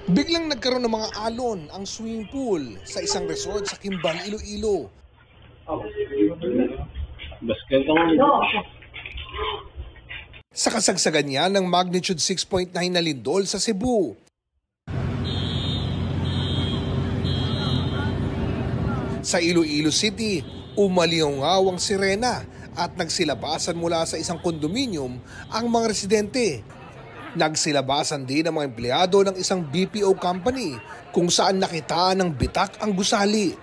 Biglang nagkaroon ng mga alon ang swimming pool sa isang resort sa Kimbal, Iloilo. Sa kasagsagan niya ng magnitude 6.9 na lindol sa Cebu. Sa Iloilo City, umalingaw ang sirena at nagsilabasan mula sa isang kondominium ang mga residente. Nagsilabasan din ang mga empleyado ng isang BPO company kung saan nakitaan ng bitak ang gusali.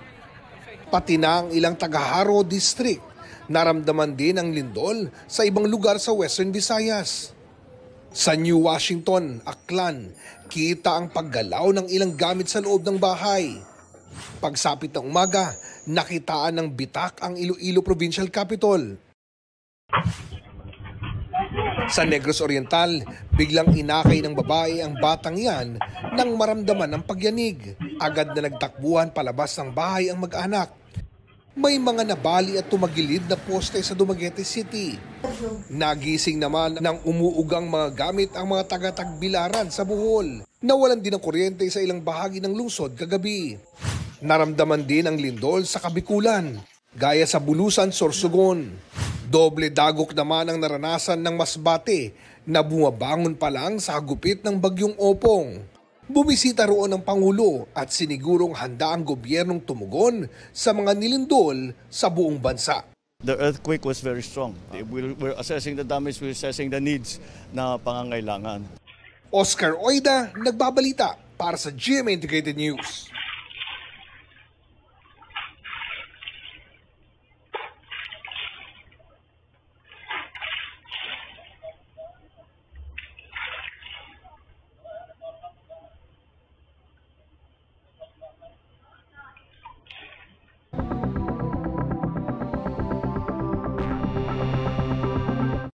Pati na ang ilang taga-Haro District, naramdaman din ang lindol sa ibang lugar sa Western Visayas. Sa New Washington, Aklan, kita ang paggalaw ng ilang gamit sa loob ng bahay. Pagsapit ng umaga, nakitaan ng bitak ang Iloilo Provincial Capital. Sa Negros Oriental, biglang inakay ng babae ang batang yan nang maramdaman ng pagyanig. Agad na nagtakbuhan palabas ng bahay ang mag-anak. May mga nabali at tumagilid na poste sa Dumaguete City. Nagising naman ng umuugang mga gamit ang mga taga-Tagbilaran sa Bohol. Nawalan din ng kuryente sa ilang bahagi ng lungsod kagabi. Naramdaman din ang lindol sa Kabikulan, gaya sa Bulusan, Sorsogon. Doble dagok naman ang naranasan ng Masbate na bumabangon pa lang sa hagupit ng bagyong Opong. Bumisita roon ang Pangulo at sinigurong handa ang gobyernong tumugon sa mga nilindol sa buong bansa. The earthquake was very strong. We're assessing the damage, we're assessing the needs na pangangailangan. Oscar Oida, nagbabalita para sa GMA Integrated News.